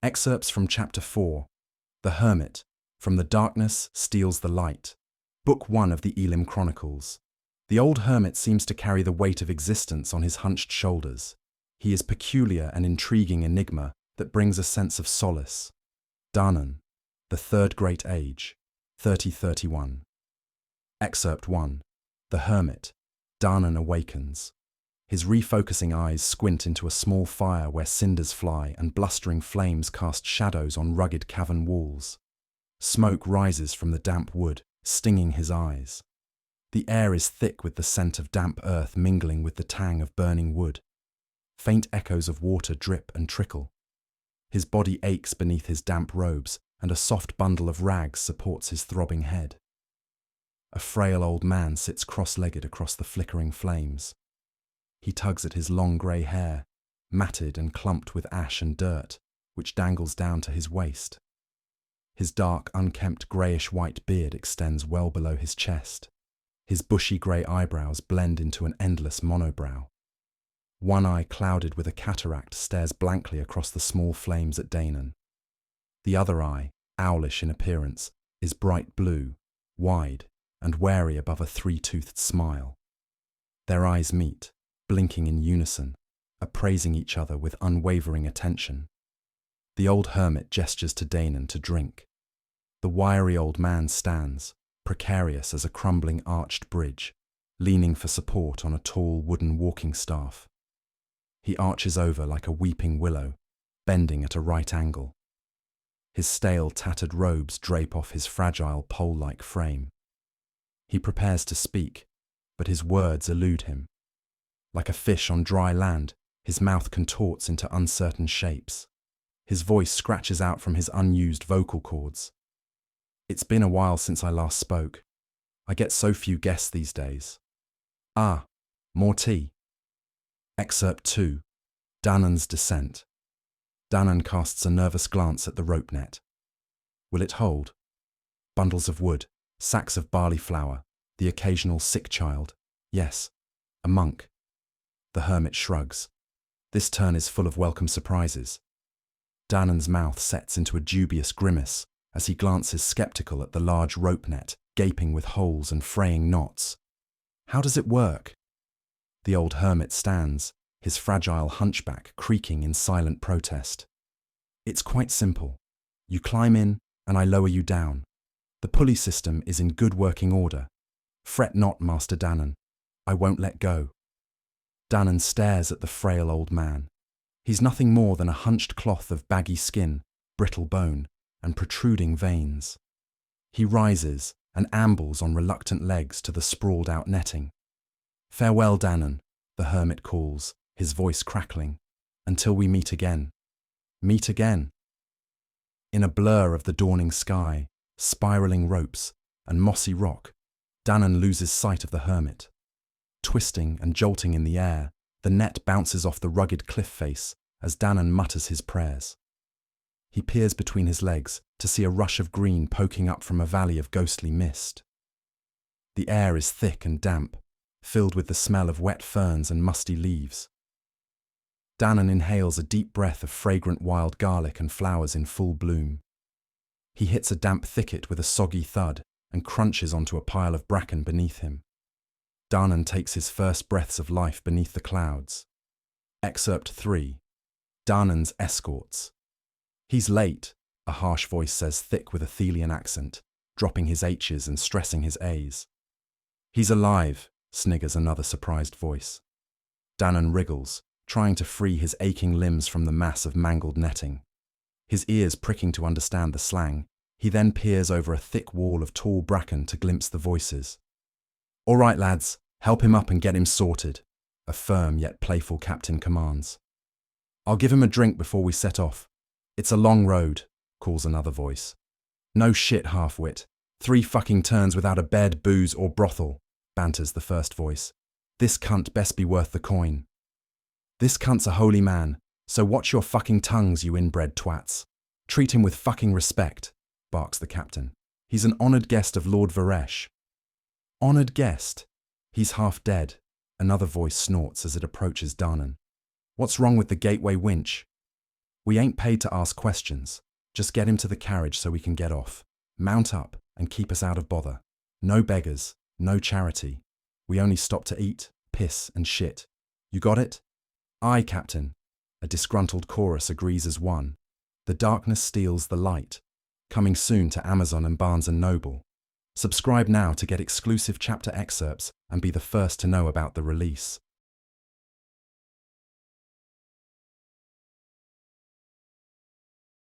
Excerpts from Chapter 4, The Hermit, From the Darkness Steals the Light, Book 1 of the Elim Chronicles. The old hermit seems to carry the weight of existence on his hunched shoulders. He is peculiar and intriguing enigma that brings a sense of solace. Danan, The Third Great Age, 3031. Excerpt 1. The Hermit, Danan awakens. His refocusing eyes squint into a small fire where cinders fly and blustering flames cast shadows on rugged cavern walls. Smoke rises from the damp wood, stinging his eyes. The air is thick with the scent of damp earth mingling with the tang of burning wood. Faint echoes of water drip and trickle. His body aches beneath his damp robes, and a soft bundle of rags supports his throbbing head. A frail old man sits cross-legged across the flickering flames. He tugs at his long grey hair, matted and clumped with ash and dirt, which dangles down to his waist. His dark, unkempt greyish-white beard extends well below his chest. His bushy grey eyebrows blend into an endless monobrow. One eye clouded with a cataract stares blankly across the small flames at Danan. The other eye, owlish in appearance, is bright blue, wide, and wary above a three-toothed smile. Their eyes meet, blinking in unison, appraising each other with unwavering attention. The old hermit gestures to Danan to drink. The wiry old man stands, precarious as a crumbling arched bridge, leaning for support on a tall wooden walking staff. He arches over like a weeping willow, bending at a right angle. His stale, tattered robes drape off his fragile pole-like frame. He prepares to speak, but his words elude him. Like a fish on dry land, his mouth contorts into uncertain shapes. His voice scratches out from his unused vocal cords. It's been a while since I last spoke. I get so few guests these days. Ah, more tea. Excerpt 2. Danan's Descent. Danan casts a nervous glance at the rope net. Will it hold? Bundles of wood, sacks of barley flour, the occasional sick child. Yes, a monk. The hermit shrugs. This turn is full of welcome surprises. Danan's mouth sets into a dubious grimace as he glances skeptical at the large rope net, gaping with holes and fraying knots. How does it work? The old hermit stands, his fragile hunchback creaking in silent protest. It's quite simple. You climb in, and I lower you down. The pulley system is in good working order. Fret not, Master Danan. I won't let go. Danan stares at the frail old man. He's nothing more than a hunched cloth of baggy skin, brittle bone, and protruding veins. He rises and ambles on reluctant legs to the sprawled-out netting. Farewell, Danan, the hermit calls, his voice crackling, until we meet again. Meet again. In a blur of the dawning sky, spiralling ropes, and mossy rock, Danan loses sight of the hermit. Twisting and jolting in the air, the net bounces off the rugged cliff face as Danan mutters his prayers. He peers between his legs to see a rush of green poking up from a valley of ghostly mist. The air is thick and damp, filled with the smell of wet ferns and musty leaves. Danan inhales a deep breath of fragrant wild garlic and flowers in full bloom. He hits a damp thicket with a soggy thud and crunches onto a pile of bracken beneath him. Danan takes his first breaths of life beneath the clouds. Excerpt 3. Danan's Escorts. He's late, a harsh voice says thick with a Thelian accent, dropping his H's and stressing his A's. He's alive, sniggers another surprised voice. Danan wriggles, trying to free his aching limbs from the mass of mangled netting. His ears pricking to understand the slang, he then peers over a thick wall of tall bracken to glimpse the voices. All right, lads, help him up and get him sorted, a firm yet playful captain commands. I'll give him a drink before we set off. It's a long road, calls another voice. No shit, half-wit. 3 fucking turns without a bed, booze, or brothel, banters the first voice. This cunt best be worth the coin. This cunt's a holy man, so watch your fucking tongues, you inbred twats. Treat him with fucking respect, barks the captain. He's an honoured guest of Lord Varesh. Honoured guest? He's half dead, another voice snorts as it approaches Danan. What's wrong with the gateway winch? We ain't paid to ask questions. Just get him to the carriage so we can get off. Mount up and keep us out of bother. No beggars, no charity. We only stop to eat, piss and shit. You got it? Aye, Captain. A disgruntled chorus agrees as one. The darkness steals the light. Coming soon to Amazon and Barnes & Noble. Subscribe now to get exclusive chapter excerpts and be the first to know about the release.